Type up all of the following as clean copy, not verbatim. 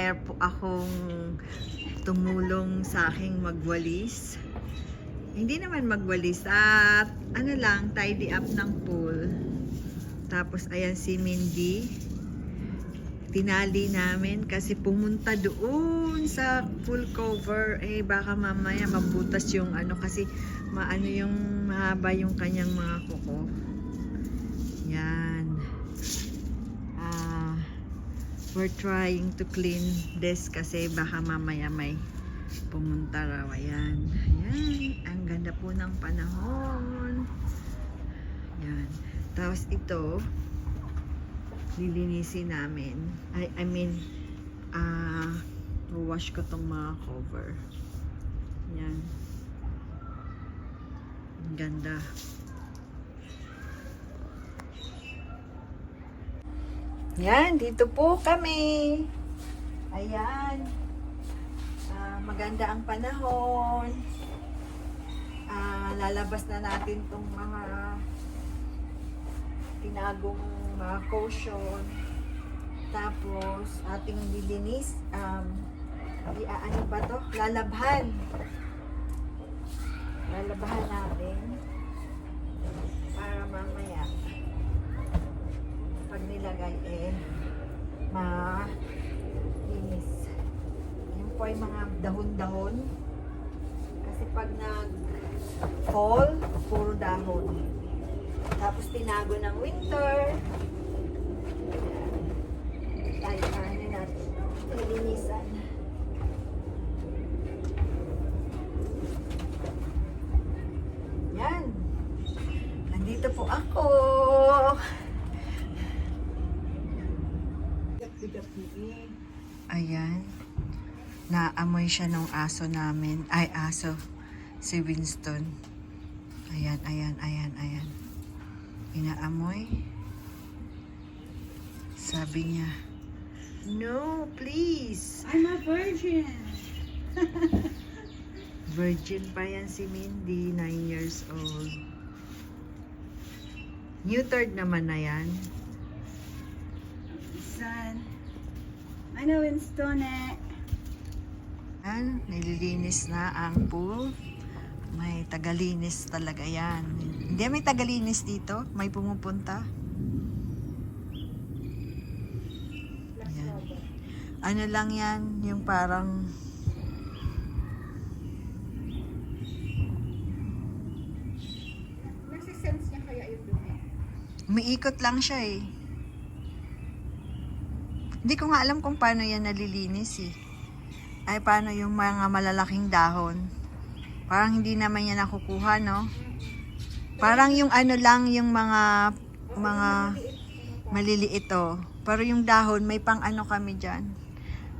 hire po akong tumulong sa aking magwalis. Hindi naman magwalis at ano lang, tidy up ng pool. Tapos ayan si Mindy. Tinali namin kasi pumunta doon sa full cover, eh baka mamaya mabutas yung ano kasi maano yung mahaba yung kanyang mga kuko. Yan. We're trying to clean this kasi baka mamaya may pumunta raw. Ayan. Ayan. Ang ganda po ng panahon. Yan. Tapos ito lilinisin namin. I mean, wash ko tong mga cover. Yan. Ang ganda. Yan, dito po kami. Ayan. Maganda ang panahon. Lalabas na natin tong mga tinagong mga cushion. Tapos ating lilinis, ano ba to? Lalabhan natin para mamaya pag nilagay malinis. Yan po ay mga dahon-dahon kasi pag nag-fall puro dahon. Tapos tinago ng winter. Tayo ano natin, nilinisan. Yan. Nandito po ako. Ayan. Naamoy siya ng aso namin. Ay, aso. Si Winston. Ayan. Inaamoy. Sabi niya, no, please. I'm a virgin. Virgin pa yan si Mindy, 9 years old. Neutered naman na yan. Son. Ano, Winston eh. Yan, nililinis na ang pool. May tagalinis talaga yan. Hindi may tagalinis dito. May pumupunta. Yan. Ano lang yan, yung parang Nasisense niya kaya yung dumi? umiikot lang siya eh. Hindi ko nga alam kung paano yan nalilinis eh. Ay, paano yung mga malalaking dahon. Parang hindi naman yan nakukuha, no? Parang yung ano lang, yung mga maliliit oh. Pero yung dahon, may pang ano kami dyan.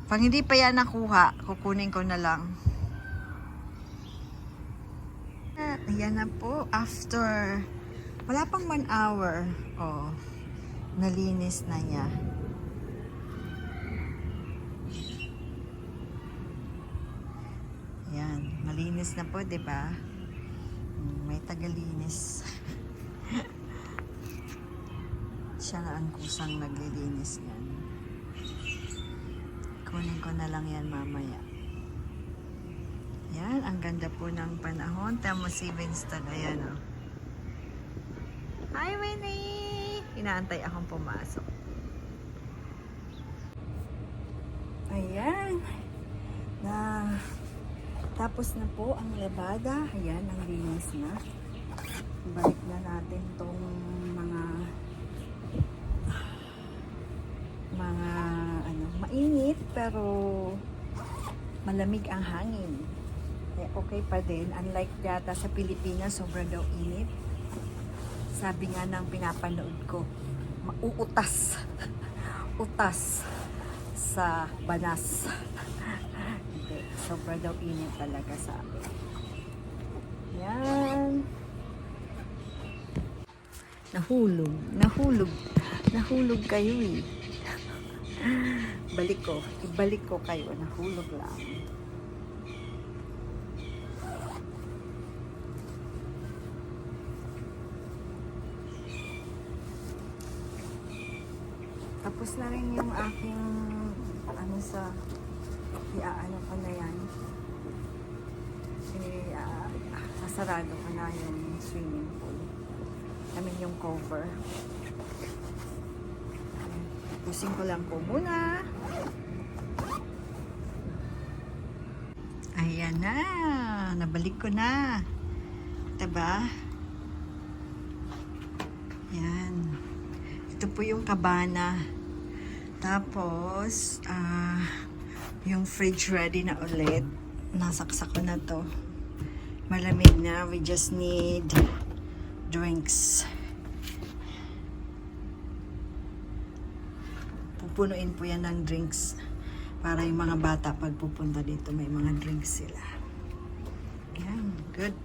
Pag hindi pa yan nakuha, kukunin ko na lang. Ayan na po. After, wala pang 1 hour. Oh, nalinis na niya. Ayan, malinis na po, 'di ba? May tagalinis. Siya na ang kusang naglilinis niyan. Kunin ko na lang yan mamaya. Yan, ang ganda po ng panahon. Tama si Winston. Ayan o. Hi, Winnie! Inaantay akong pumasok. Ayan. Tapos na po ang labada. Ayan, ang linis na. Balik na natin tong mga mainit pero malamig ang hangin. Okay pa din. Unlike data sa Pilipinas, sobrang daw init. Sabi nga ng pinapanood ko, mauutas. Utas sa banas. Sobrang daw init talaga sa akin. Yan. Nahulog kayo eh. Ibalik ko kayo. Nahulog lang. Tapos na rin yung aking iaano ko na yan. Sasarado ko na yung swimming pool. Yung cover. Pusin ko lang po muna. Ayan na. Nabalik ko na. Diba? Yan. Ito po yung cabana. Tapos, yung fridge ready na ulit. Nasaksak ko na to. Malamig na. We just need drinks. Pupunuin po yan ng drinks. Para yung mga bata pag pupunta dito, may mga drinks sila. Yan. Good.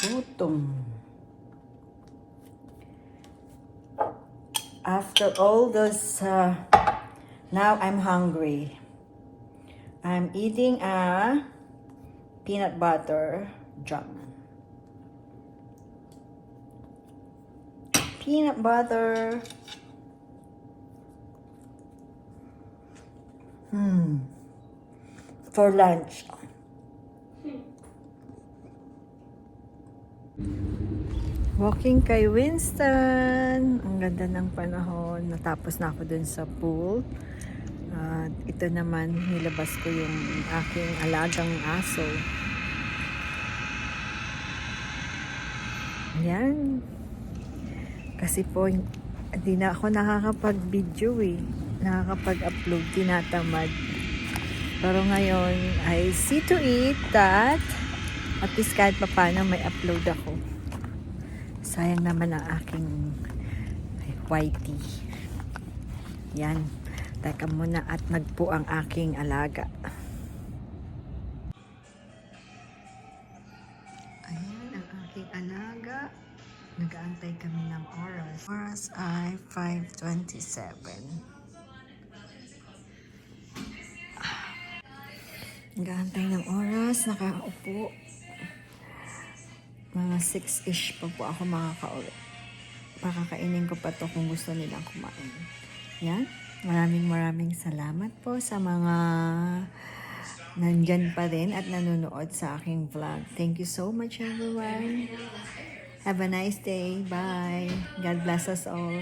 Gutom. After all this, now I'm hungry. I'm eating a peanut butter jam. Peanut butter. For lunch. Walking kay Winston. Ang ganda ng panahon. Natapos na ako dun sa pool. At ito naman, nilabas ko yung aking alagang aso. Yan. Kasi po, hindi na ako nakakapag-video eh. Nakakapag-upload, tinatamad. Pero ngayon, I see to it that at least kahit pa paano may upload ako. Sayang naman ang aking whitey. Yan. Teka muna at nagpo ang aking alaga. Ayan ang aking alaga. Nag-aantay kami ng oras. Oras ay 5:27. Nag-aantay ng oras. Nakaupo. Mga 6-ish pa po ako makakauwi. Pakakainin ko pa to kung gusto nilang kumain. Yan. Maraming salamat po sa mga nandyan pa rin at nanonood sa aking vlog. Thank you so much everyone. Have a nice day. Bye. God bless us all.